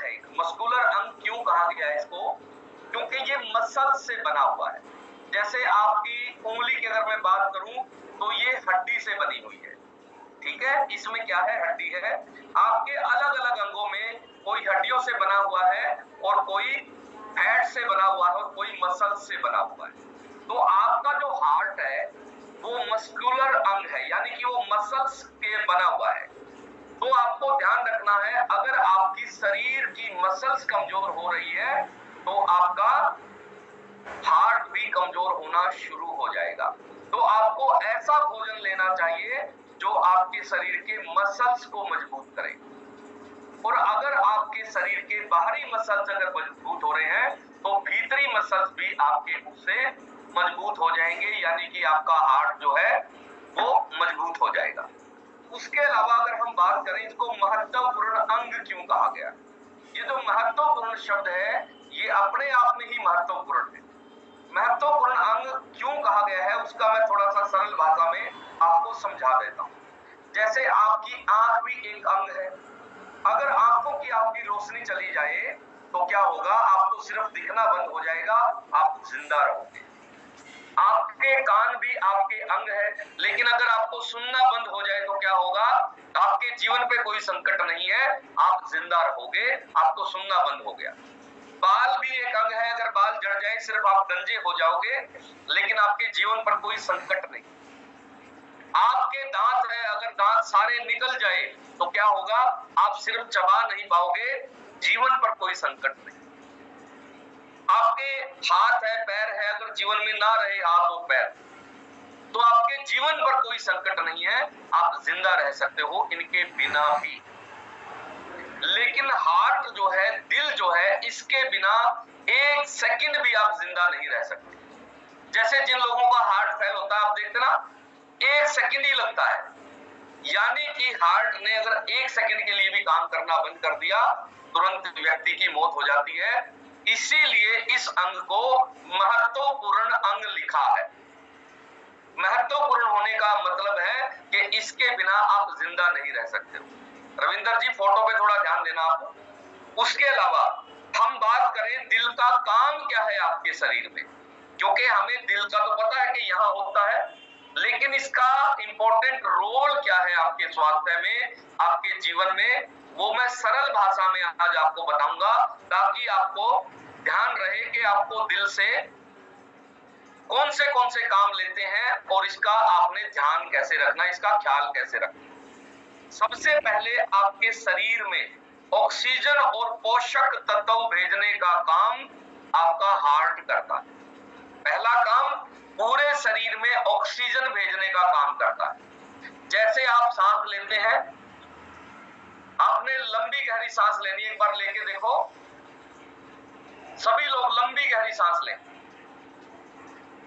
है, मस्कुलर अंग क्यों कहा गया है इसको? क्योंकि ये मसल से बना हुआ है। जैसे आपकी उंगली की अगर मैं बात करूं तो ये हड्डी से बनी हुई है, ठीक है, इसमें क्या है, हड्डी है। आपके अलग अलग अंगों में कोई हड्डियों से बना हुआ है और कोई फैट से बना हुआ है और कोई मसल से बना हुआ है। तो आपका जो हार्ट है वो मस्कुलर अंग है, यानी कि वो मसल्स के बना हुआ है। तो आपको ध्यान रखना है, अगर आपकी शरीर की मसल्स कमजोर हो रही है तो आपका हार्ट भी कमजोर होना शुरू हो जाएगा। तो आपको ऐसा भोजन लेना चाहिए जो आपके शरीर के मसल्स को मजबूत करे। और अगर आपके शरीर के बाहरी मसल्स अगर मजबूत हो रहे हैं तो भीतरी मसल्स भी आपके उससे मजबूत हो जाएंगे, यानी कि आपका हार्ट जो है वो मजबूत हो जाएगा। उसके अलावा अगर हम बात करें, इसको महत्वपूर्ण अंग क्यों कहा गया? ये जो महत्वपूर्ण शब्द है ये अपने आप में ही महत्वपूर्ण है। महत्वपूर्ण अंग क्यों कहा गया है उसका मैं थोड़ा सा सरल भाषा में आपको समझा देता हूं। जैसे आपकी आंख भी एक अंग है। अगर आंखों की आपकी रोशनी चली जाए तो क्या होगा? आपको सिर्फ दिखना बंद हो जाएगा, आप जिंदा रहोगे। आपके कान भी आपके अंग है, लेकिन अगर आपको सुनना बंद हो जाए तो क्या होगा? आपके जीवन पे कोई संकट नहीं है, आप जिंदा रहोगे, आपको सुनना बंद हो गया। बाल भी एक अंग है, अगर बाल झड़ जाए सिर्फ आप गंजे हो जाओगे, लेकिन आपके जीवन पर कोई संकट नहीं। आपके दांत है, अगर दांत सारे निकल जाए तो क्या होगा? आप सिर्फ चबा नहीं पाओगे, जीवन पर कोई संकट नहीं। आपके हाथ है, पैर है, अगर जीवन में ना रहे हाथ और पैर तो आपके जीवन पर कोई संकट नहीं है, आप जिंदा रह सकते हो इनके बिना भी। लेकिन हार्ट जो है, दिल जो है, इसके बिना एक सेकंड भी आप जिंदा नहीं रह सकते। जैसे जिन लोगों का हार्ट फेल होता है आप देखते ना, एक सेकंड ही लगता है, यानी कि हार्ट ने अगर एक सेकंड के लिए भी काम करना बंद कर दिया तुरंत व्यक्ति की मौत हो जाती है। इसीलिए इस अंग को महत्वपूर्ण अंग लिखा है। महत्वपूर्ण होने का मतलब है कि इसके बिना आप जिंदा नहीं रह सकते हो। रविंदर जी फोटो पे थोड़ा ध्यान देना आप। उसके अलावा हम बात करें दिल का काम क्या है आपके शरीर में, क्योंकि हमें दिल का तो पता है कि यहाँ होता है, लेकिन इसका इंपॉर्टेंट रोल क्या है आपके स्वास्थ्य में, आपके जीवन में, वो मैं सरल भाषा में आज आपको बताऊंगा, ताकि आपको ध्यान रहे कि आपको दिल से कौन से काम लेते हैं और इसका आपने ध्यान कैसे रखना, इसका ख्याल कैसे रखना। सबसे पहले आपके शरीर में ऑक्सीजन और पोषक तत्व भेजने का काम आपका हार्ट करता है। पहला काम पूरे शरीर में ऑक्सीजन भेजने का काम करता है। जैसे आप सांस लेते हैं, आपने लंबी गहरी सांस लेनी, एक बार लेके देखो, सभी लोग लंबी गहरी सांस लें।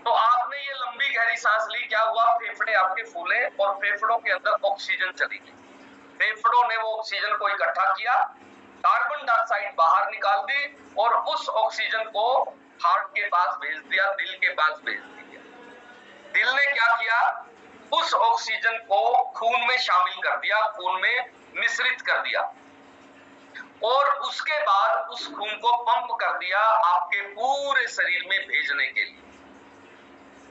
तो आपने ये लंबी गहरी सांस ली, क्या हुआ? फेफड़े आपके फूले और फेफड़ों के अंदर ऑक्सीजन चली गई। फेफड़ों ने वो ऑक्सीजन को इकट्ठा किया, कार्बन डाइऑक्साइड बाहर निकाल दी और उस ऑक्सीजन को हार्ट के पास भेज दिया, दिल के पास भेज दिया। दिल ने क्या किया? उस ऑक्सीजन को खून में शामिल कर दिया, खून में मिश्रित कर दिया और उसके बाद उस खून को पंप कर दिया आपके पूरे शरीर में भेजने के लिए।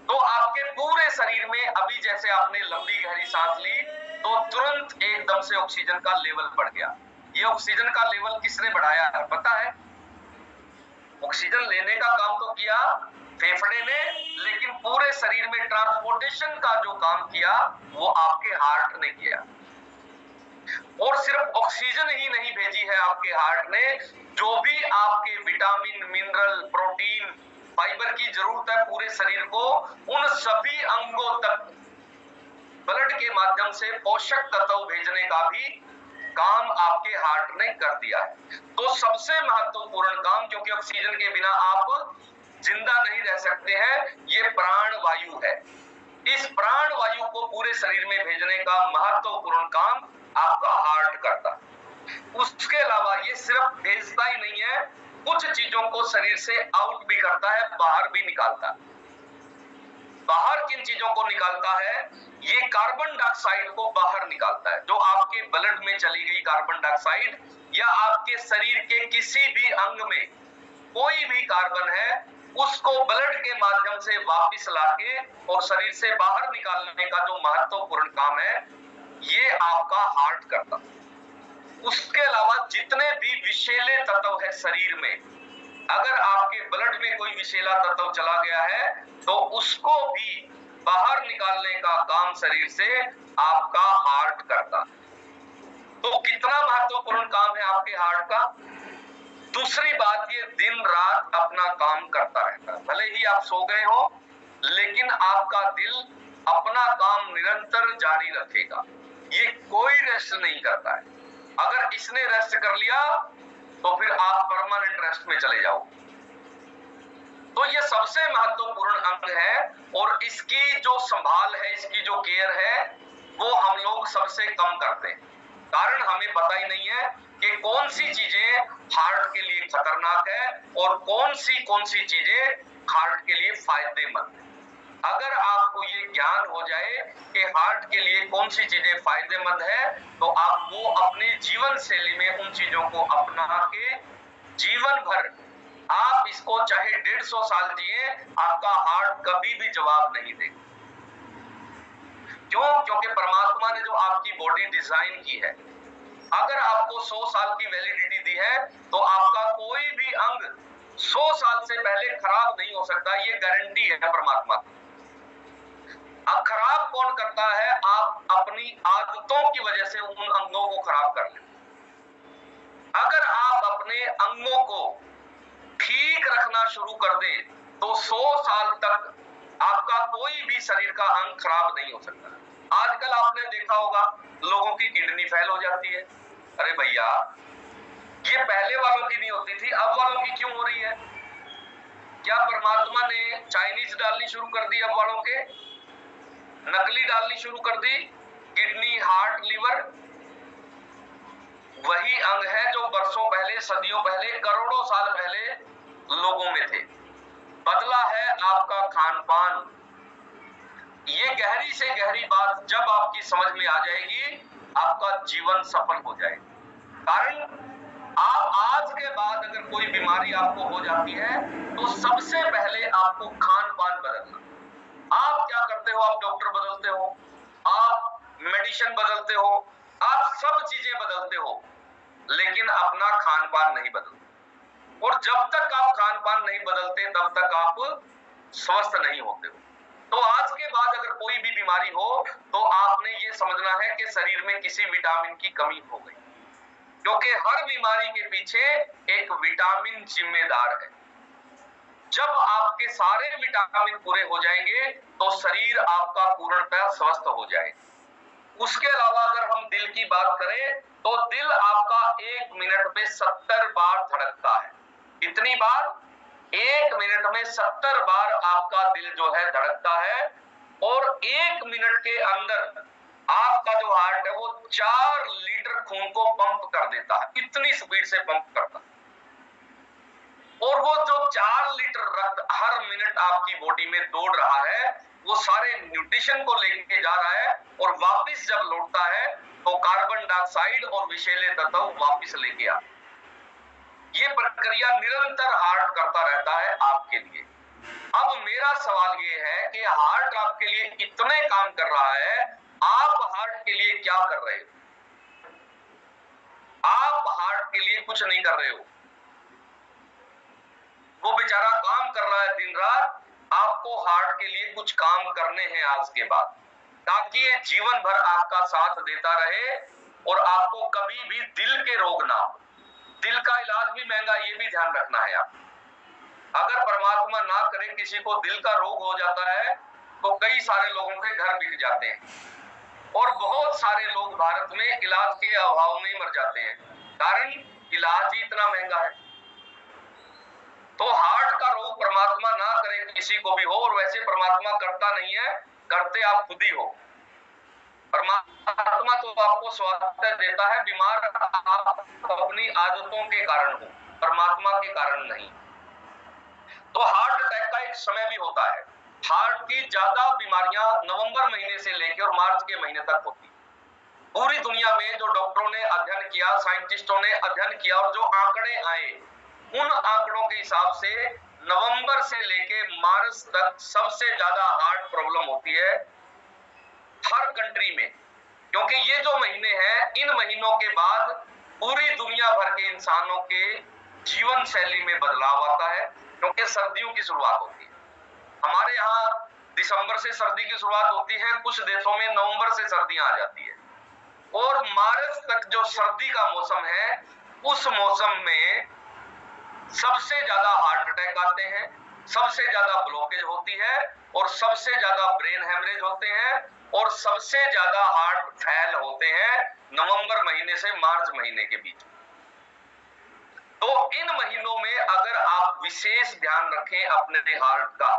तो आपके पूरे शरीर में अभी जैसे आपने लंबी गहरी सांस ली तो तुरंत एकदम से ऑक्सीजन का लेवल बढ़ गया। ये ऑक्सीजन का लेवल किसने बढ़ाया है पता है? ऑक्सीजन लेने का काम तो किया फेफड़े ने, लेकिन पूरे शरीर में ट्रांसपोर्टेशन का जो काम किया वो आपके हार्ट ने किया। और सिर्फ ऑक्सीजन ही नहीं भेजी है आपके हार्ट ने, जो भी आपके विटामिन, मिनरल, प्रोटीन, फाइबर की जरूरत है पूरे शरीर को, उन सभी अंगों तक ब्लड के माध्यम से पोषक तत्व भेजने का भी काम आपके हार्ट ने कर दिया है। तो सबसे महत्वपूर्ण काम, क्योंकि ऑक्सीजन के बिना आप जिंदा नहीं रह सकते हैं, ये प्राण वायु है। इस प्राण वायु को पूरे शरीर में भेजने का महत्वपूर्ण काम आपका हार्ट करता है। उसके अलावा ये सिर्फ भेजता ही नहीं है, कुछ चीजों को शरीर से आउट भी करता है, बाहर भी निकालता है। बाहर किन चीजों को निकालता है? ये कार्बन डाइऑक्साइड को बाहर निकालता है। जो आपके ब्लड में चली गई कार्बन डाइऑक्साइड, या आपके शरीर के किसी भी अंग में कोई भी कार्बन है उसको ब्लड के माध्यम से वापस लाके और शरीर से बाहर निकालने का जो महत्वपूर्ण काम है ये आपका हार्ट करता है। उसके अलावा जितने भी विषैले तत्व है शरीर में, अगर आपके ब्लड में कोई विषैला तत्व चला गया है तो उसको भी बाहर निकालने का काम शरीर से आपका हार्ट करता है। तो कितना महत्वपूर्ण काम है आपके हार्ट का। दूसरी बात, ये दिन रात अपना काम करता रहता है। भले ही आप सो गए हो लेकिन आपका दिल अपना काम निरंतर जारी रखेगा, ये कोई रेस्ट नहीं करता है। अगर इसने रेस्ट कर लिया तो फिर आप परमानेंट रेस्ट में चले जाओ। तो ये सबसे महत्वपूर्ण अंग है और इसकी जो संभाल है, इसकी जो केयर है वो हम लोग सबसे कम करते हैं। कारण हमें पता ही नहीं है कि कौन सी चीजें हार्ट के लिए खतरनाक है और कौन सी चीजें हार्ट के लिए फायदेमंद है। अगर आपको ये ज्ञान हो जाए कि हार्ट के लिए कौन सी चीजें फायदेमंद है तो आप वो अपने जीवन शैली में उन चीजों को अपना के जीवन भर आप इसको चाहे 150 साल जिए, आपका हार्ट कभी भी जवाब नहीं देगा। क्यों? क्योंकि परमात्मा ने जो आपकी बॉडी डिजाइन की है, अगर आपको 100 साल की वैलिडिटी दी है तो आपका कोई भी अंग 100 साल से पहले खराब नहीं हो सकता, ये गारंटी है परमात्मा की। अब खराब कौन करता है? आप अपनी आदतों की वजह से उन अंगों को खराब कर लेते। अगर आप अपने अंगों को ठीक रखना शुरू कर दें तो 100 साल तक आपका कोई भी शरीर का अंग खराब नहीं हो सकता। आजकल आपने देखा होगा लोगों की किडनी फेल हो जाती है। अरे भैया, ये पहले वालों की नहीं होती थी, अब वालों की क्यों हो रही है? क्या परमात्मा ने चाइनीज डालनी शुरू कर दी? अब वालों के नकली डालनी शुरू कर दी। किडनी, हार्ट, लिवर वही अंग है जो वर्षों पहले, सदियों पहले, करोड़ों साल पहले लोगों में थे। बदला है आपका खान पान। ये गहरी से गहरी बात जब आपकी समझ में आ जाएगी, आपका जीवन सफल हो जाएगा। कारण आप आज के बाद अगर कोई बीमारी आपको हो जाती है तो सबसे पहले आपको खान पान बदलना। आप क्या करते हो? आप डॉक्टर बदलते हो, आप मेडिसिन बदलते हो, आप सब चीजें बदलते हो, लेकिन अपना खान पान नहीं बदलते। और जब तक आप खान पान नहीं बदलते तब तक आप स्वस्थ नहीं होते हो। तो आज के बाद अगर कोई भी बीमारी हो तो आपने ये समझना है कि शरीर में किसी विटामिन की कमी हो गई, क्योंकि हर बीमारी के पीछे एक विटामिन जिम्मेदार है। जब आपके सारे विटामिन पूरे हो जाएंगे तो शरीर आपका पूर्णतः स्वस्थ हो जाएगा। उसके अलावा अगर हम दिल की बात करें तो दिल आपका 1 मिनट में 70 बार धड़कता है। कितनी बार? 1 मिनट में 70 बार आपका दिल जो है धड़कता है। और 1 मिनट के अंदर आपका जो हार्ट है वो 4 लीटर खून को पंप कर देता है। इतनी स्पीड से पंप करता है। और वो जो 4 लीटर रक्त हर मिनट आपकी बॉडी में दौड़ रहा है, वो सारे न्यूट्रिशन को लेके जा रहा है और वापस जब लौटता है तो कार्बन डाइऑक्साइड और विषैले तत्व वापस लेके आता है। ये प्रक्रिया निरंतर हार्ट करता रहता है आपके लिए। अब मेरा सवाल ये है कि हार्ट आपके लिए इतने काम कर रहा है, आप हार्ट के लिए क्या कर रहे हो? आप हार्ट के लिए कुछ नहीं कर रहे हो। वो बेचारा काम कर रहा है दिन रात। आपको हार्ट के लिए कुछ काम करने हैं आज के बाद, ताकि ये जीवन भर आपका साथ देता रहे और आपको कभी भी दिल के रोग ना हो। दिल का इलाज भी महंगा, ये भी ध्यान रखना है आप। अगर परमात्मा ना करे किसी को दिल का रोग हो जाता है तो कई सारे लोगों के घर बिक जाते हैं और बहुत सारे लोग भारत में इलाज के अभाव में मर जाते हैं, कारण इलाज ही इतना महंगा है। तो हार्ट का रोग परमात्मा ना करे किसी को भी हो, और वैसे परमात्मा करता नहीं है, करते आप खुद ही हो। परमात्मा तो आपको स्वास्थ्य देता है, बीमार आप अपनी आदतों के कारण हो, परमात्मा के कारण नहीं। तो हार्ट अटैक का एक समय भी होता है। हार्ट की ज्यादा बीमारियां नवंबर महीने से लेकर और मार्च के महीने तक होती है। पूरी दुनिया में जो डॉक्टरों ने अध्ययन किया, साइंटिस्टों ने अध्ययन किया और जो आंकड़े आए, उन आंकड़ों के हिसाब से नवंबर से लेके मार्च तक सबसे ज्यादा हार्ट प्रॉब्लम होती है हर कंट्री में। क्योंकि ये जो महीने हैं, इन महीनों के बाद पूरी दुनिया भर के इंसानों के जीवन शैली में बदलाव आता है, क्योंकि सर्दियों की शुरुआत होती है। हमारे यहाँ दिसंबर से सर्दी की शुरुआत होती है, कुछ देशों में नवंबर से सर्दियां आ जाती है, और मार्च तक जो सर्दी का मौसम है, उस मौसम में सबसे ज्यादा हार्ट अटैक आते हैं, सबसे ज्यादा ब्लॉकेज होती है, और सबसे ज्यादा ब्रेन हेमरेज होते हैं, और सबसे ज्यादा हार्ट फेल होते हैं नवंबर महीने से मार्च महीने के बीच। तो इन महीनों में अगर आप विशेष ध्यान रखें अपने हार्ट का,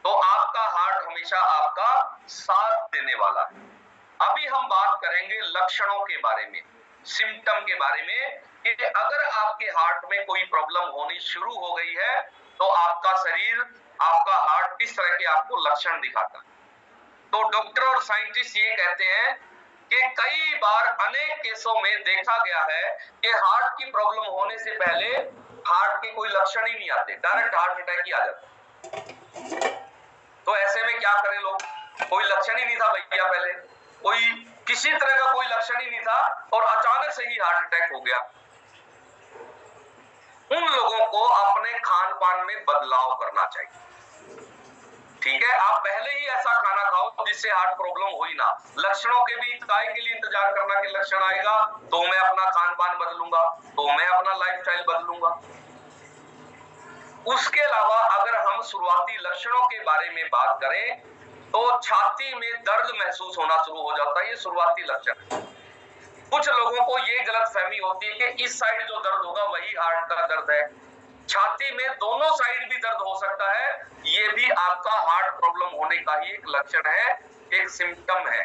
तो आपका हार्ट हमेशा आपका साथ देने वाला है। अभी हम बात करेंगे लक्षणों के बारे में, सिम्टम के बारे में, कि अगर आपके हार्ट में कोई प्रॉब्लम होनी शुरू हो गई है तो आपका शरीर, आपका हार्ट किस तरह के आपको लक्षण दिखाता है। तो डॉक्टर और साइंटिस्ट ये कहते हैं कि कई बार अनेक केसों में देखा गया है कि हार्ट की प्रॉब्लम होने से पहले हार्ट के कोई लक्षण ही नहीं आते, डायरेक्ट हार्ट अटैक ही आ जाता। तो ऐसे में क्या करें लोग? कोई लक्षण ही नहीं था भैया, पहले कोई किसी तरह का कोई लक्षण ही नहीं था और अचानक से ही हार्ट अटैक हो गया। उन लोगों को अपने खान पान में बदलाव करना चाहिए। ठीक है, आप पहले ही ऐसा खाना खाओ जिससे हार्ट प्रॉब्लम हो ही ना। लक्षणों के बीच काय के लिए इंतजार करना कि लक्षण आएगा तो मैं अपना खान पान बदलूंगा, तो मैं अपना लाइफस्टाइल बदलूंगा। उसके अलावा अगर हम शुरुआती लक्षणों के बारे में बात करें तो छाती में दर्द महसूस होना शुरू हो जाता है, ये शुरुआती लक्षण। कुछ लोगों को ये गलतफहमी होती है कि इस साइड जो दर्द होगा वही हार्ट का दर्द है। छाती में दोनों साइड भी दर्द हो सकता है, ये भी आपका हार्ट प्रॉब्लम होने का ही एक लक्षण है, एक सिम्टम है।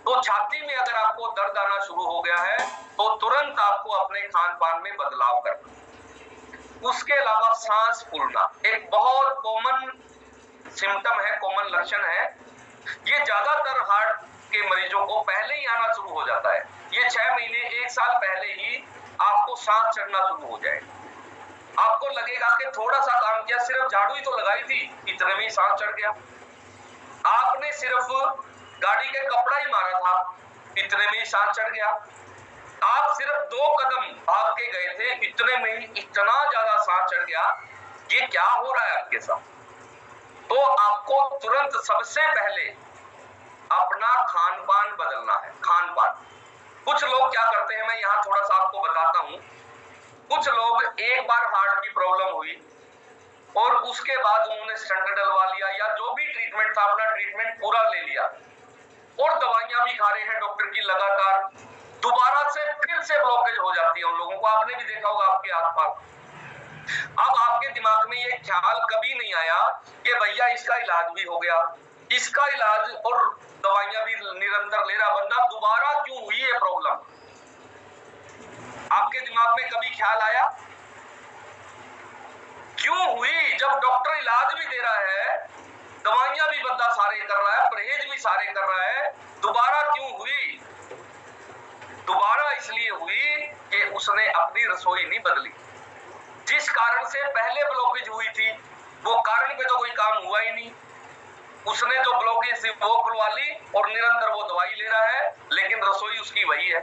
तो छाती में अगर आपको दर्द आना शुरू हो गया है तो तुरंत आपको अपने खान पान में बदलाव करना। उसके अलावा सांस फूलना एक बहुत कॉमन सिम्टम है, कॉमन लक्षण है। ये ज्यादातर हार्ट के मरीजों को पहले ही आना शुरू हो जाता है। ये 6 महीने 1 साल पहले ही आपको सांस चढ़ना शुरू हो जाए। आपको लगेगा कि थोड़ा सा काम किया, सिर्फ झाड़ू ही तो लगाई थी, इतने में ही सांस चढ़ गया। आपने सिर्फ गाड़ी के कपड़ा ही मारा था, इतने में ही सांस चढ़ गया। आप सिर्फ 2 कदम भाग के गए थे, इतने में ही इतना ज्यादा सांस चढ़ गया। ये क्या हो रहा है आपके साथ? तो आपको तुरंत सबसे पहले अपना खान पान बदलना है। खान पान, कुछ लोग क्या करते हैं, मैं यहाँ थोड़ा सा आपको बताता हूँ। कुछ लोग एक बार हार्ट की प्रॉब्लम हुई और उसके बाद उन्होंने स्टंट डलवा लिया या जो भी ट्रीटमेंट था, अपना ट्रीटमेंट पूरा ले लिया और दवाइयां भी खा रहे हैं डॉक्टर की लगातार, दोबारा से फिर से ब्लॉकेज हो जाती है उन लोगों को। आपने भी देखा होगा आपके आसपास। अब आपके दिमाग में ये ख्याल कभी नहीं आया कि भैया इसका इलाज भी हो गया, इसका इलाज और दवाइयां भी निरंतर ले रहा बंदा, दोबारा क्यों हुई है प्रॉब्लम? आपके दिमाग में कभी ख्याल आया क्यों हुई? जब डॉक्टर इलाज भी दे रहा है, दवाइयां भी बंदा सारे कर रहा है, परहेज भी सारे कर रहा है, दोबारा क्यों हुई? दोबारा इसलिए हुई कि उसने अपनी रसोई नहीं बदली। जिस कारण से पहले ब्लॉकेज हुई थी वो कारण पे तो कोई काम हुआ ही नहीं। उसने जो ब्लॉकेज थी वो खुलवा ली और निरंतर वो दवाई ले रहा है, लेकिन रसोई उसकी वही है,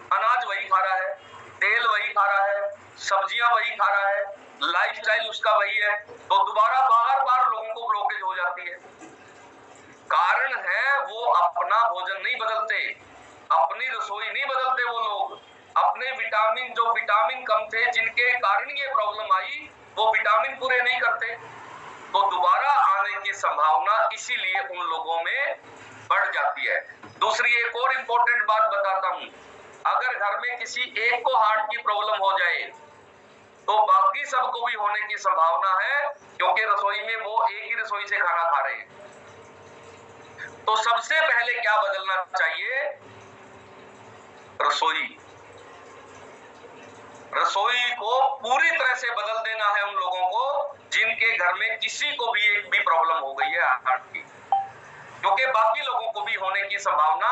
अनाज वही खा रहा है, तेल वही खा रहा है, सब्जियां वही खा रहा है, लाइफस्टाइल उसका वही है। तो दोबारा बार बार लोगों को ब्लॉकेज हो जाती है। कारण है वो अपना भोजन नहीं बदलते, अपनी रसोई नहीं बदलते। वो लोग अपने विटामिन, जो विटामिन कम थे जिनके कारण ये प्रॉब्लम आई, वो विटामिन पूरे नहीं करते, तो दोबारा आने की संभावना इसीलिए उन लोगों में बढ़ जाती है। दूसरी एक और इंपॉर्टेंट बात बताता हूं, अगर घर में किसी एक को हार्ट की प्रॉब्लम हो जाए तो बाकी सबको भी होने की संभावना है, क्योंकि रसोई में वो एक ही रसोई से खाना खा रहे हैं। तो सबसे पहले क्या बदलना चाहिए? रसोई। रसोई को पूरी तरह से बदल देना है उन लोगों को जिनके घर में किसी को भी एक भी प्रॉब्लम हो गई है हार्ट की। क्योंकि बाकी लोगों को भी होने की संभावना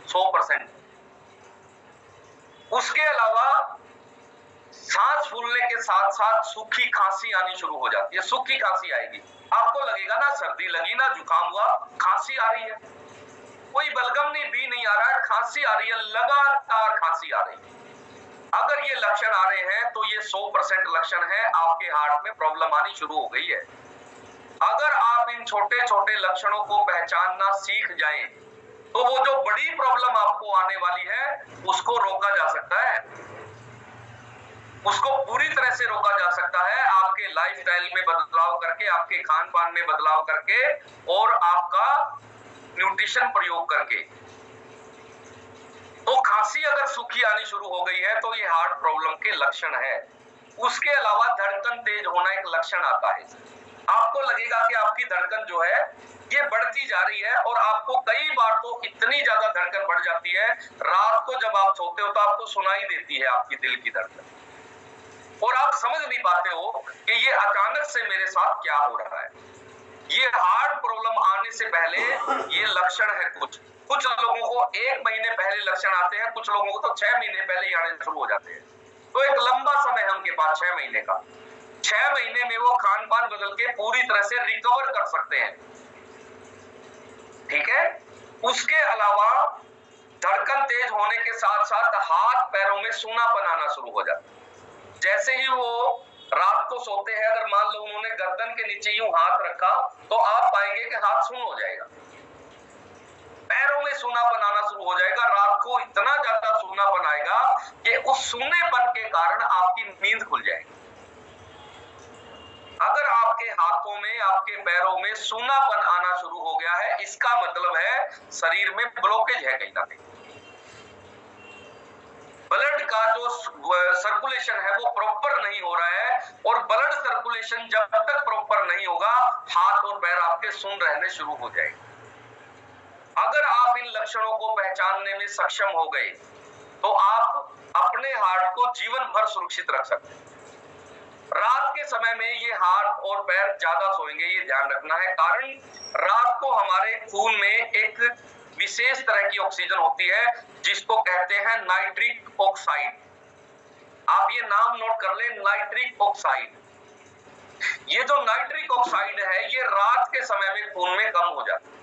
100%। उसके अलावा सांस फूलने के साथ साथ सूखी खांसी आनी शुरू हो जाती है। सूखी खांसी आएगी, आपको लगेगा ना सर्दी लगी ना, जुकाम हुआ, खांसी आ रही है, कोई बलगम भी नहीं आ रहा है, खांसी आ रही है, लगातार खांसी आ रही है। अगर ये लक्षण आ रहे हैं तो ये 100% लक्षण है आपके हार्ट में प्रॉब्लम आनी शुरू हो गई है। अगर आप इन छोटे छोटे लक्षणों को पहचानना सीख जाएं तो वो जो बड़ी प्रॉब्लम आपको आने वाली है उसको रोका जा सकता है, उसको पूरी तरह से रोका जा सकता है आपके लाइफस्टाइल में बदलाव करके, आपके खान पान में बदलाव करके और आपका न्यूट्रिशन प्रयोग करके। तो खांसी अगर सूखी आनी शुरू हो गई है तो ये हार्ट प्रॉब्लम के लक्षण है। उसके अलावा धड़कन तेज होना एक लक्षण आता है। आपको लगेगा कि आपकी धड़कन जो है ये बढ़ती जा रही है और आपको कई बार तो इतनी ज्यादा धड़कन बढ़ जाती है, रात को जब आप सोते हो तो आपको सुनाई देती है आपकी दिल की धड़कन और आप समझ नहीं पाते हो कि ये अचानक से मेरे साथ क्या हो रहा है। ये हार्ट प्रॉब्लम आने से पहले ये लक्षण है। कुछ लोगों को 1 महीने पहले लक्षण आते हैं, कुछ लोगों को तो 6 महीने पहले ही आने शुरू हो जाते हैं। तो एक लंबा समय है उनके पास 6 महीने का। 6 महीने में वो खान पान बदल के पूरी तरह से रिकवर कर सकते हैं, ठीक है। उसके अलावा धड़कन तेज होने के साथ साथ हाथ पैरों में सूनापन आना शुरू हो जाता है। जैसे ही वो रात को सोते हैं, अगर मान लो उन्होंने गर्दन के नीचे यूं हाथ रखा तो आप पाएंगे कि हाथ सून हो जाएगा, पैरों में सूनापन आना शुरू हो जाएगा। रात को इतना ज्यादा सूनापन आएगा कि उस सूनेपन के कारण आपकी नींद खुल जाएगी। अगर आपके हाथों में, आपके पैरों में सूनापन आना शुरू हो गया है, इसका मतलब है शरीर में ब्लॉकेज है कहीं ना कहीं। ब्लड का जो सर्कुलेशन है वो प्रॉपर नहीं हो रहा है और ब्लड सर्कुलेशन जब तक प्रॉपर नहीं होगा हाथ और पैर आपके सुन्न रहने शुरू हो जाएंगे। अगर आप इन लक्षणों को पहचानने में सक्षम हो गए तो आप अपने हार्ट को जीवन भर सुरक्षित रख सकते हैं। रात के समय में ये हाथ और पैर ज्यादा सोएंगे, ये ध्यान रखना है, कारण रात को हमारे खून में एक विशेष तरह की ऑक्सीजन होती है जिसको कहते हैं नाइट्रिक ऑक्साइड। आप ये नाम नोट कर लें, नाइट्रिक ऑक्साइड। ये जो नाइट्रिक ऑक्साइड है ये रात के समय में खून में कम हो जाती है।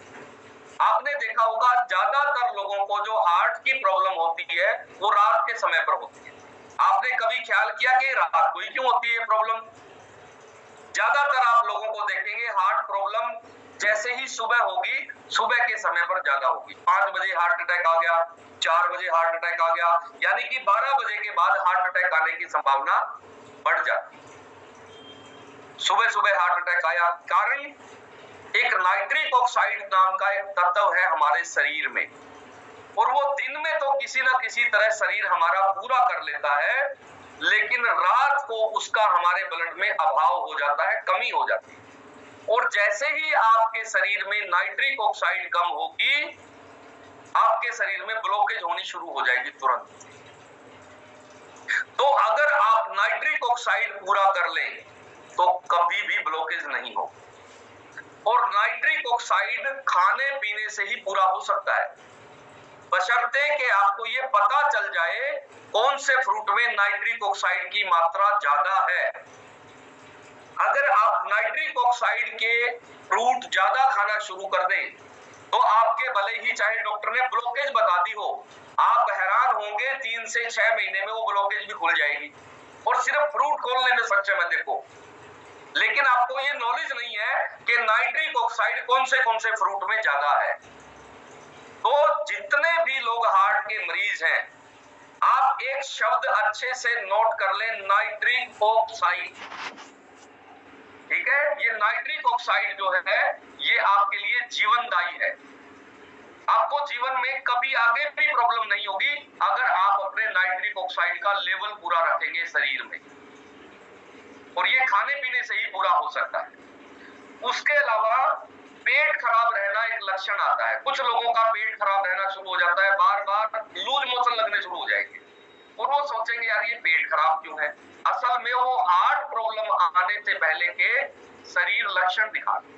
आपने देखा होगा ज्यादातर लोगों को जो हार्ट की प्रॉब्लम होती है वो रात के समय पर होती है। आपने कभी ख्याल किया कि रात को ही क्यों होती है प्रॉब्लम? ज्यादातर आप लोगों को देखेंगे हार्ट प्रॉब्लम जैसे ही सुबह होगी, सुबह के समय पर ज्यादा होगी। 5 बजे हार्ट अटैक आ गया, 4 बजे हार्ट अटैक आ गया, यानी कि 12 बजे के बाद हार्ट अटैक आने की संभावना बढ़ जाती है। सुबह सुबह हार्ट अटैक आया, कारण एक नाइट्रिक ऑक्साइड नाम का एक तत्व है हमारे शरीर में और वो दिन में तो किसी ना किसी तरह शरीर हमारा पूरा कर लेता है, लेकिन रात को उसका हमारे ब्लड में अभाव हो जाता है, कमी हो जाती है। और जैसे ही आपके शरीर में नाइट्रिक ऑक्साइड कम होगी आपके शरीर में ब्लॉकेज होनी शुरू हो जाएगी तुरंत। तो अगर आप नाइट्रिक ऑक्साइड पूरा कर लें तो कभी भी ब्लॉकेज नहीं हो। और नाइट्रिक ऑक्साइड खाने पीने से ही पूरा हो सकता है, बशर्ते कि आपको ये पता चल जाए कौन से फ्रूट में नाइट्रिक ऑक्साइड की मात्रा ज्यादा है। अगर आप नाइट्रिक ऑक्साइड के फ्रूट ज्यादा खाना शुरू कर दें तो आपके भले ही चाहे डॉक्टर ने ब्लॉकेज बता दी हो, आप हैरान होंगे 3 से 6 महीने में वो ब्लॉकेज भी खुल जाएगी और सिर्फ फ्रूट खोलने में सक्षम है। देखो, लेकिन आपको ये नॉलेज नहीं है कि नाइट्रिक ऑक्साइड कौन से फ्रूट में ज्यादा है। तो जितने भी लोग हार्ट के मरीज हैं, आप एक शब्द अच्छे से नोट कर लें, नाइट्रिक ऑक्साइड, ठीक है। ये नाइट्रिक ऑक्साइड जो है ये आपके लिए जीवनदायी है। आपको जीवन में कभी आगे भी प्रॉब्लम नहीं होगी अगर आप अपने नाइट्रिक ऑक्साइड का लेवल पूरा रखेंगे शरीर में, और ये खाने पीने से ही पूरा हो सकता है। उसके अलावा पेट खराब रहना एक लक्षण आता है। कुछ लोगों का पेट खराब रहना शुरू हो जाता है, बार बार लूज मोशन लगने शुरू हो जाएंगे और वो सोचेंगे यार ये पेट खराब क्यों है। असल में वो हार्ट प्रॉब्लम आने से पहले के शरीर लक्षण दिखाते।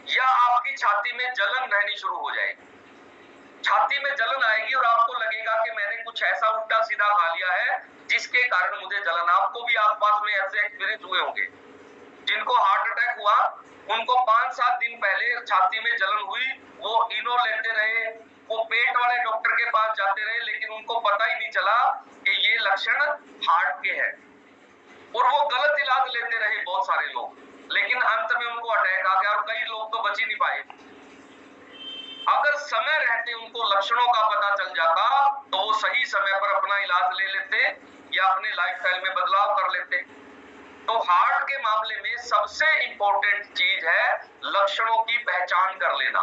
या आपकी छाती में जलन रहनी शुरू हो जाएगी। छाती में जलन आएगी और आपको लगेगा कि मैंने कुछ ऐसा उल्टा सीधा खा लिया है जिसके कारण मुझे जलन। आपको भी आसपास में ऐसे एक्सपीरियंस हुए होंगे। जिनको हार्ट अटैक हुआ उनको 5-7 दिन पहले छाती में जलन हुई, वो इनो लेते रहे, वो पेट वाले डॉक्टर के पास जाते रहे, लेकिन उनको पता ही नहीं चला कि ये लक्षण हार्ट के हैं और वो गलत इलाज लेते रहे बहुत सारे लोग, लेकिन अंत में उनको अटैक आ गया और कई लोग तो बच ही नहीं पाए। अगर समय रहते उनको लक्षणों का पता चल जाता तो वो सही समय पर अपना इलाज ले लेते या अपने लाइफस्टाइल में बदलाव कर लेते। तो हार्ट के मामले में सबसे इंपॉर्टेंट चीज है लक्षणों की पहचान कर लेना।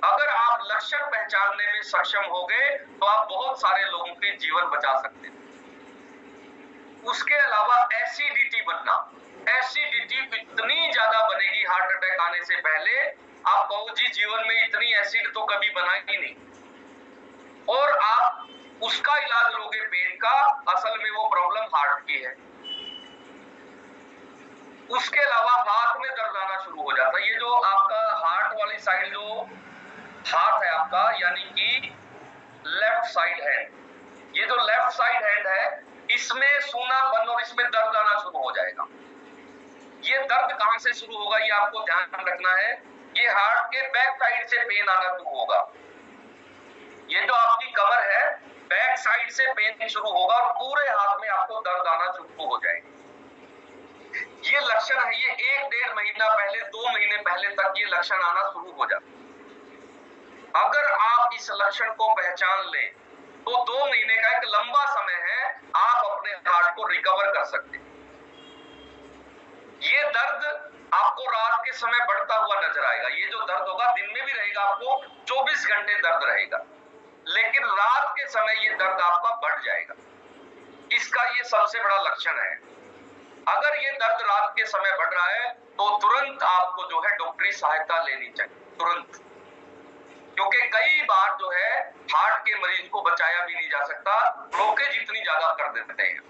अगर आप लक्षण पहचानने में सक्षम हो गए तो आप बहुत सारे लोगों के जीवन बचा सकते हैं। उसके अलावा एसिडिटी बनना, एसिडिटी इतनी ज्यादा बनेगी हार्ट अटैक आने से पहले, आप कहो जी जीवन में इतनी एसिड तो कभी बना ही नहीं, और आप उसका इलाज लोगे पेट का, असल में वो प्रॉब्लम हार्ट की है। उसके अलावा हाथ में दर्द आना शुरू हो जाता है। ये जो आपका हार्ट वाली साइड जो हाथ है आपका, यानी कि लेफ्ट साइड हैंड, ये जो लेफ्ट साइड हैंड है इसमें सूनापन और इसमें दर्द आना शुरू हो जाएगा। ये दर्द कहां से शुरू होगा ये आपको ध्यान रखना है। ये हार्ट के बैक साइड से पेन आना शुरू होगा। ये जो आपकी कमर है बैक साइड से पेन शुरू होगा और पूरे हाथ में आपको दर्द आना शुरू हो जाएगा। ये लक्षण है, ये 1-1.5 महीना पहले, 2 महीने पहले तक ये लक्षण आना शुरू हो जाता। अगर आप इस लक्षण को पहचान लें तो 2 महीने का एक लंबा समय है, आप अपने हार्ट को रिकवर कर सकते हैं। ये दर्द आपको रात के समय बढ़ता हुआ नजर आएगा। ये जो दर्द होगा दिन में भी रहेगा, आपको 24 घंटे दर्द रहेगा, लेकिन रात के समय ये दर्द आपका बढ़ जाएगा। इसका ये सबसे बड़ा लक्षण है। अगर ये दर्द रात के समय बढ़ रहा है तो तुरंत आपको जो है डॉक्टरी सहायता लेनी चाहिए, तुरंत, क्योंकि कई बार जो है हार्ट के मरीज को बचाया भी नहीं जा सकता, ब्लॉकेज इतनी ज्यादा कर देते हैं।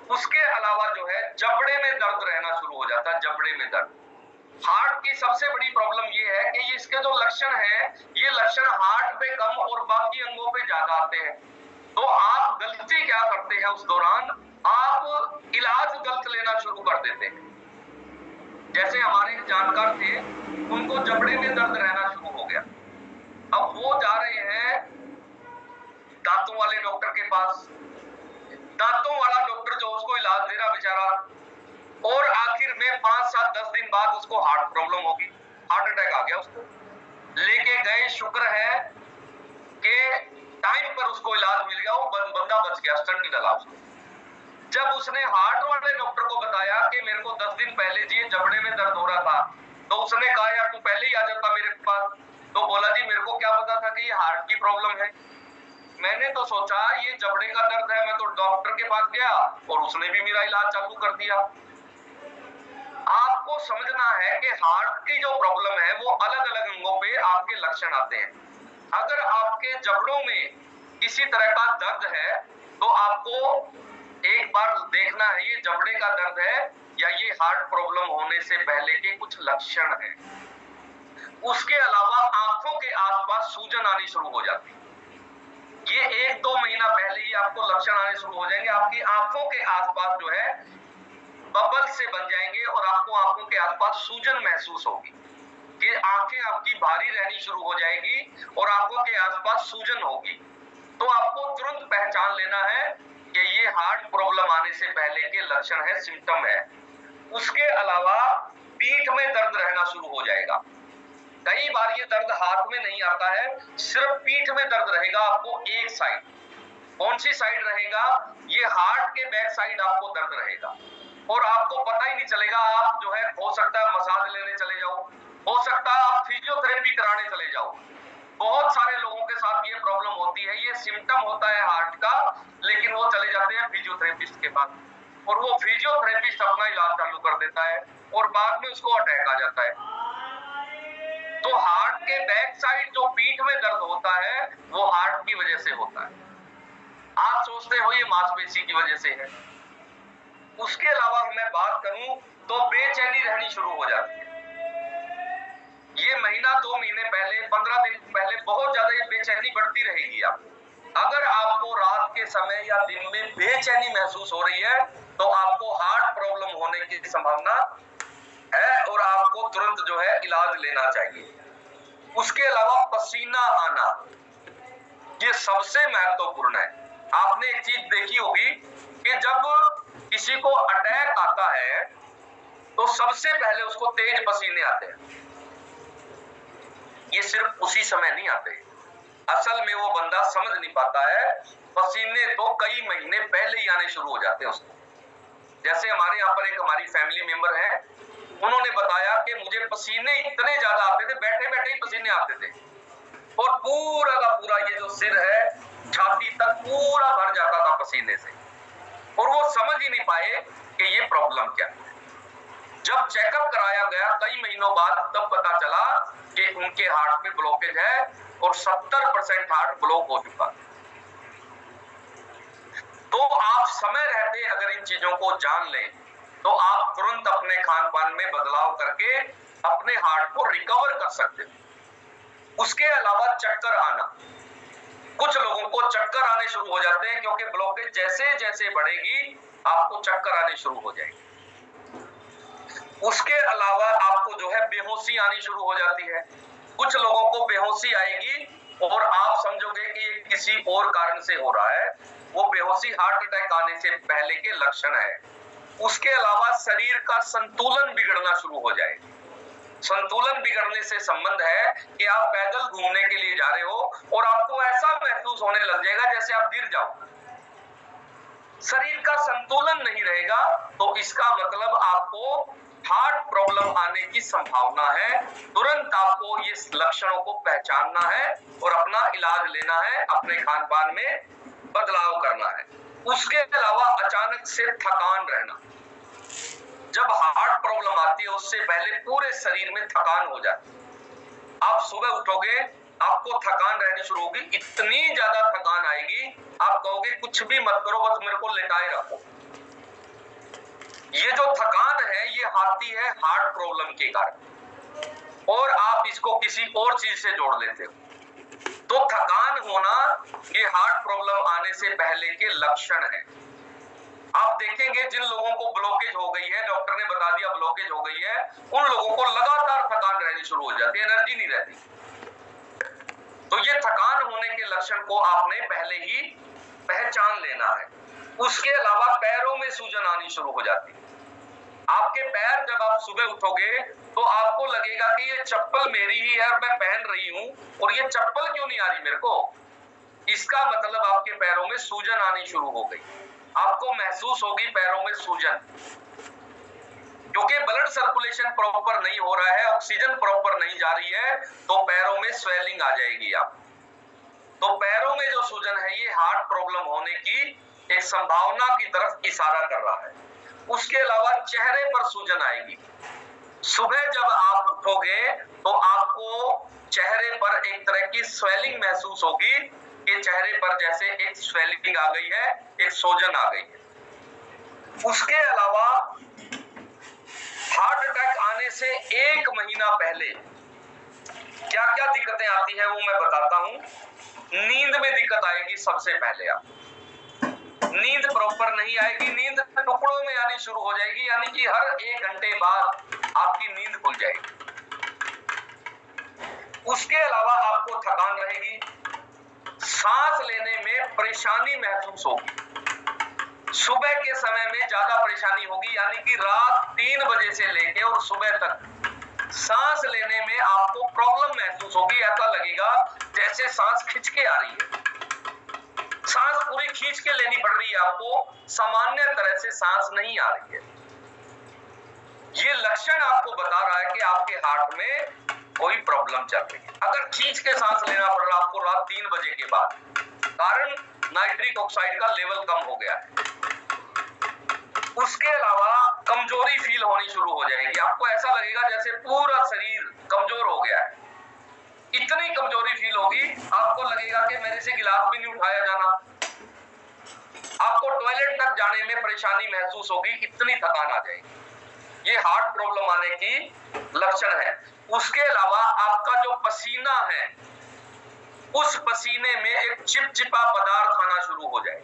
उसके अलावा जो है जबड़े में दर्द रहना शुरू हो जाता है। जबड़े में दर्द, हार्ट की सबसे बड़ी प्रॉब्लम ये है कि इसके जो लक्षण है ये लक्षण हार्ट पे कम और बाकी अंगों पे ज्यादा आते हैं। तो आप गलती क्या करते हैं उस दौरान, आप इलाज गलत लेना शुरू कर देते हैं। जैसे हमारे जानकार थे, उनको जबड़े में दर्द रहना शुरू हो गया, अब वो जा रहे हैं दांतों वाले डॉक्टर के पास। दांतों वाला डॉक्टर जो उसको इलाज दे रहा बेचारा, और आखिर में 5-7-10 दिन बाद उसको हार्ट प्रॉब्लम होगी, हार्ट अटैक आ गया उसको। लेके गए, शुक्र है कि टाइम पर उसको इलाज मिल गया, वो बंदा बच गया, स्टंट डला उसको। जब उसने हार्ट वाले डॉक्टर को बताया कि मेरे को 10 दिन पहले जी जबड़े में दर्द हो रहा था, तो उसने कहा यार तू पहले ही आ जाता मेरे पास। तो बोला जी मेरे को क्या पता था कि ये हार्ट की प्रॉब्लम है, मैंने तो सोचा ये जबड़े का दर्द है। मैं तो डॉक्टर के पास गया और उसने भी मेरा इलाज चालू कर दिया। आपको समझना है कि हार्ट की जो प्रॉब्लम है वो अलग अलग अंगों पे आपके लक्षण आते हैं। अगर आपके जबड़ों में किसी तरह का दर्द है तो आपको एक बार देखना है ये जबड़े का दर्द है या ये हार्ट प्रॉब्लम होने से पहले के कुछ लक्षण हैं। उसके अलावा आंखों के आसपास सूजन आनी शुरू हो जाती है। ये 1-2 महीना पहले ही आपको लक्षण आने शुरू हो जाएंगे। आपकी आंखों के आसपास जो है बबल से बन जाएंगे और आपको आंखों के आसपास सूजन महसूस होगी कि आंखें आपकी भारी रहनी शुरू हो जाएगी और आंखों के आसपास सूजन होगी। तो आपको तुरंत पहचान लेना है कि ये हार्ट प्रॉब्लम आने से पहले के लक्षण है, सिम्टम है। उसके अलावा पीठ में दर्द रहना शुरू हो जाएगा। कई बार ये दर्द हाथ में नहीं आता है, सिर्फ पीठ में दर्द रहेगा आपको एक साइड। कौन सी साइड रहेगा, ये हार्ट के बैक साइड आपको दर्द रहेगा और आपको पता ही नहीं चलेगा। आप जो है हो सकता है मसाज लेने चले जाओ, हो सकता है आप फिजियोथेरेपी कराने चले जाओ। बहुत सारे लोगों के साथ ये प्रॉब्लम होती है, ये सिम्टम होता है हार्ट का, लेकिन वो चले जाते हैं फिजियोथेरेपिस्ट के पास और वो फिजियोथेरेपिस्ट अपना इलाज चालू कर देता है और बाद में उसको अटैक आ जाता है। तो हार्ट के बैक साइड जो पीठ में दर्द होता है वो हार्ट की वजह से होता है। आप सोचते हो ये मांसपेशी की वजह से है। उसके अलावा मैं बात करूं तो बेचैनी रहनी शुरू हो जाती है। ये महीना 2 महीने पहले, 15 दिन पहले बहुत ज्यादा ये बेचैनी बढ़ती रहेगी। आप अगर आपको रात के समय या दिन में बेचैनी महसूस हो रही है तो आपको हार्ट प्रॉब्लम होने की संभावना है और आपको तुरंत जो है इलाज लेना चाहिए। उसके अलावा पसीना आना, ये सबसे महत्वपूर्ण है। आपने एक चीज देखी होगी कि जब किसी को अटैक आता है तो सबसे पहले उसको तेज पसीने आते हैं। ये सिर्फ उसी समय नहीं आते, असल में वो बंदा समझ नहीं पाता है, पसीने तो कई महीने पहले ही आने शुरू हो जाते हैं उसको। जैसे हमारे यहाँ पर एक हमारी फैमिली मेंबर है, उन्होंने बताया कि मुझे पसीने इतने ज्यादा आते थे, बैठे बैठे ही पसीने आते थे और पूरा का पूरा ये जो सिर है, छाती तक पूरा भर जाता था पसीने से और वो समझ ही नहीं पाए कि ये प्रॉब्लम क्या है। जब चेकअप कराया गया कई महीनों बाद, तब पता चला कि उनके हार्ट में ब्लॉकेज है और 70% हार्ट ब्लॉक हो चुका। तो आप समय रहते अगर इन चीजों को जान लें तो आप तुरंत अपने खान पान में बदलाव करके अपने हार्ट को रिकवर कर सकते हो। उसके अलावा चक्कर आना, कुछ लोगों को चक्कर आने शुरू हो जाते हैं क्योंकि ब्लॉकेज जैसे जैसे बढ़ेगी आपको चक्कर आने शुरू हो जाएगी। उसके अलावा आपको जो है बेहोशी आनी शुरू हो जाती है। कुछ लोगों को बेहोशी आएगी और आप समझोगे कि ये किसी और कारण से हो रहा है, वो बेहोशी हार्ट अटैक आने से पहले के लक्षण है। उसके अलावा शरीर का संतुलन बिगड़ना शुरू हो जाएगा। संतुलन बिगड़ने से संबंध है कि आप पैदल घूमने के लिए जा रहे हो और आपको ऐसा महसूस होने लग जाएगा जैसे आप गिर जाओ। शरीर का संतुलन नहीं रहेगा तो इसका मतलब आपको हार्ट प्रॉब्लम आने की संभावना है। तुरंत आपको ये लक्षणों को पहचानना है और अपना इलाज लेना है, अपने खान पान में बदलाव करना है। उसके अलावा अचानक से थकान रहना, जब हार्ट प्रॉब्लम आती है उससे पहले पूरे शरीर में थकान हो जाती है। आप सुबह उठोगे आपको थकान रहनी शुरू होगी, इतनी ज्यादा थकान आएगी आप कहोगे कुछ भी मत करो बस मेरे को लेटाए रखो। ये जो थकान है ये आती है हार्ट प्रॉब्लम के कारण और आप इसको किसी और चीज से जोड़ लेते हो। तो थकान होना ये हार्ट प्रॉब्लम आने से पहले के लक्षण है। आप देखेंगे जिन लोगों को ब्लॉकेज हो गई है, डॉक्टर ने बता दिया ब्लॉकेज हो गई है, उन लोगों को लगातार थकान रहनी शुरू हो जाती है, एनर्जी नहीं रहती। तो ये थकान होने के लक्षण को आपने पहले ही पहचान लेना है। उसके अलावा पैरों में सूजन आनी शुरू हो जाती है। आपके पैर जब आप सुबह उठोगे तो आपको लगेगा कि ये चप्पल मेरी ही है और मैं पहन रही हूं और ये चप्पल क्यों नहीं आ रही मेरे को। इसका मतलब आपके पैरों में सूजन आनी शुरू हो गई। आपको महसूस होगी पैरों में सूजन, क्योंकि ब्लड सर्कुलेशन प्रॉपर नहीं हो रहा है, ऑक्सीजन प्रॉपर नहीं जा रही है, तो पैरों में स्वेलिंग आ जाएगी। आप तो पैरों में जो सूजन है ये हार्ट प्रॉब्लम होने की एक संभावना की तरफ इशारा कर रहा है। उसके अलावा चेहरे पर सूजन आएगी। सुबह जब आप उठोगे तो आपको चेहरे पर एक तरह की स्वेलिंग महसूस होगी कि चेहरे पर जैसे एक स्वेलिंग आ गई है, एक सूजन आ गई है। उसके अलावा हार्ट अटैक आने से 1 महीना पहले क्या क्या दिक्कतें आती है वो मैं बताता हूं। नींद में दिक्कत आएगी सबसे पहले। आप नींद प्रॉपर नहीं आएगी, नींद टुकड़ों में आनी शुरू हो जाएगी, यानी कि हर 1 घंटे बाद आपकी नींद खुल जाएगी। उसके अलावा आपको थकान रहेगी, सांस लेने में परेशानी महसूस होगी। सुबह के समय में ज्यादा परेशानी होगी, यानी कि रात 3 बजे से लेके और सुबह तक सांस लेने में आपको प्रॉब्लम महसूस होगी। ऐसा लगेगा जैसे सांस खिंच के आ रही है, सांस पूरी खींच के लेनी पड़ रही है आपको, सामान्य तरह से सांस नहीं आ रही है। ये लक्षण आपको बता रहा है कि आपके हार्ट में कोई प्रॉब्लम चल रही है। अगर खींच के सांस लेना पड़ रहा है आपको रात 3 बजे के बाद, कारण नाइट्रिक ऑक्साइड का लेवल कम हो गया है। उसके अलावा कमजोरी फील होनी शुरू हो जाएगी। आपको ऐसा लगेगा जैसे पूरा शरीर कमजोर हो गया है, इतनी कमजोरी फील होगी, आपको लगेगा कि मेरे से गिलास भी नहीं उठाया जाना। आपको टॉयलेट तक जाने में परेशानी महसूस होगी, इतनी थकान आ जाएगी। ये हार्ट प्रॉब्लम आने की लक्षण है। उसके अलावा आपका जो पसीना है, उस पसीने में एक चिपचिपा पदार्थ आना शुरू हो जाए,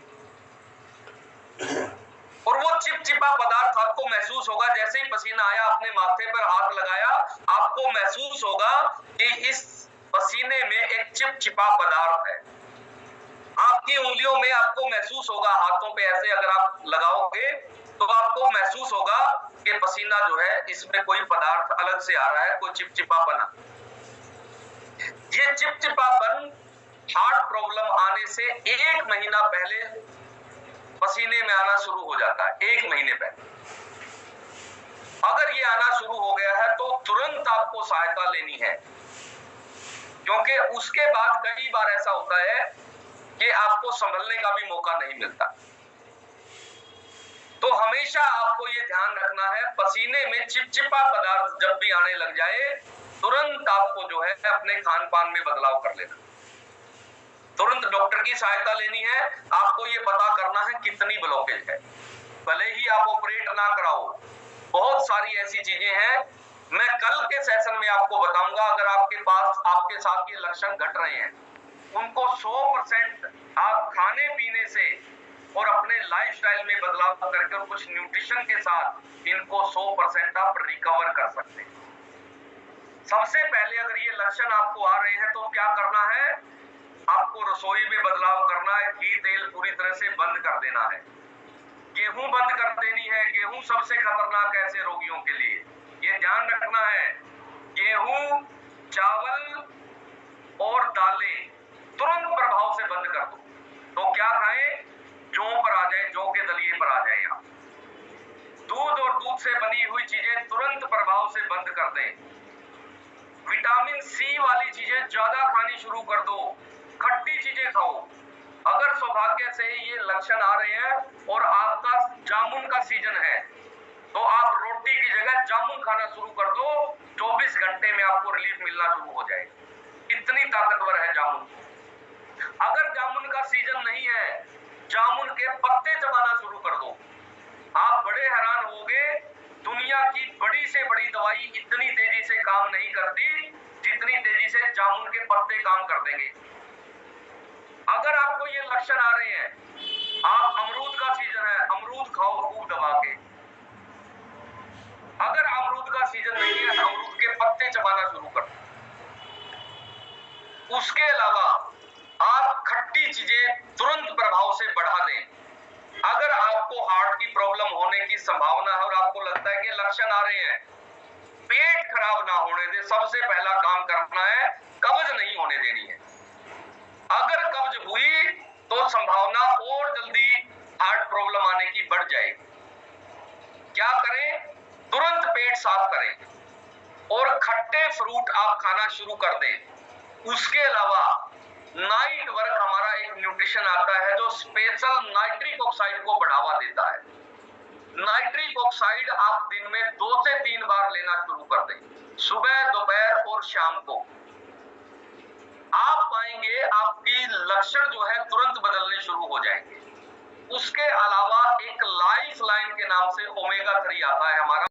और वो चिपचिपा पदार्थ आपको महसूस होगा। जैसे ही पसीना आया, आपने माथे पर हाथ लगाया, आपको महसूस होगा कि इस पसीने में एक चिपचिपा पदार्थ है। आपकी उंगलियों में आपको महसूस होगा, हाथों पे ऐसे अगर आप लगाओगे तो आपको महसूस होगा कि पसीना जो है इसमें कोई पदार्थ अलग से आ रहा है, कोई चिपचिपापन। ये चिपचिपापन हार्ट प्रॉब्लम आने से 1 महीना पहले पसीने में आना शुरू हो जाता है। 1 महीने पहले अगर ये आना शुरू हो गया है तो तुरंत आपको सहायता लेनी है, क्योंकि उसके बाद कई बार ऐसा होता है कि आपको संभलने का भी मौका नहीं मिलता। तो हमेशा आपको ये ध्यान रखना है, पसीने में चिपचिपा पदार्थ जब भी आने लग जाए, तुरंत आपको जो है अपने खान पान में बदलाव कर लेना, तुरंत डॉक्टर की सहायता लेनी है। आपको ये पता करना है कितनी ब्लॉकेज है, भले ही आप ऑपरेट ना कराओ। बहुत सारी ऐसी चीजें हैं, मैं कल के सेशन में आपको बताऊंगा। अगर आपके पास आपके साथ ये लक्षण घट रहे हैं, उनको 100% आप खाने पीने से और अपने लाइफस्टाइल में बदलाव करके और कुछ न्यूट्रिशन के साथ इनको 100% आप रिकवर कर सकते हैं। सबसे पहले अगर ये लक्षण आपको आ रहे हैं तो क्या करना है, आपको रसोई में बदलाव करना है। घी तेल पूरी तरह से बंद कर देना है, गेहूं बंद कर देनी है। गेहूं सबसे खतरनाक है ऐसे रोगियों के लिए, ये ध्यान रखना है। गेहूं, चावल और दालें तुरंत प्रभाव से बंद कर दो। तो क्या खाएं, जौ पर आ जाए, जौ के दलिए पर आ जाए आप। दूध और दूध से बनी हुई चीजें तुरंत प्रभाव से बंद कर दें। विटामिन सी वाली चीजें ज्यादा खानी शुरू कर दो, खट्टी चीजें खाओ। अगर सौभाग्य से ये लक्षण आ रहे हैं और आपका जामुन का सीजन है, तो आप रोटी की जगह जामुन खाना शुरू कर दो। 24 घंटे में आपको रिलीफ मिलना शुरू हो जाएगा, इतनी ताकतवर है जामुन। अगर जामुन का सीजन नहीं है, जामुन के पत्ते चबाना शुरू कर दो। आप बड़े हैरान होंगे, दुनिया की बड़ी से बड़ी दवाई इतनी तेजी से काम नहीं करती जितनी तेजी से जामुन के पत्ते काम कर देंगे। अगर आपको ये लक्षण आ रहे हैं, आप अमरूद का सीजन है, अमरूद खाओ खूब दबा के। अगर अमरूद का सीजन नहीं है, अमरूद के पत्ते चबाना शुरू कर दो। उसके अलावा आप खट्टी चीजें तुरंत प्रभाव से बढ़ा दें। अगर आपको हार्ट की प्रॉब्लम होने की संभावना है और आपको लगता है कि लक्षण आ रहे हैं, पेट खराब ना होने दे। सबसे पहला काम करना है, कब्ज नहीं होने देनी है। अगर कब्ज हुई तो संभावना और जल्दी हार्ट प्रॉब्लम आने की बढ़ जाएगी। क्या करें, तुरंत पेट साफ करें और खट्टे फ्रूट आप खाना शुरू कर दें। उसके अलावा नाइट वर्क हमारा एक न्यूट्रिशन आता है जो स्पेशल नाइट्रिक ऑक्साइड को बढ़ावा देता है। नाइट्रिक ऑक्साइड आप दिन में 2 से 3 बार लेना शुरू कर दें, सुबह, दोपहर और शाम को। आप पाएंगे आपकी लक्षण जो है तुरंत बदलने शुरू हो जाएंगे। उसके अलावा एक लाइफ लाइन के नाम से ओमेगा 3 आता है हमारा,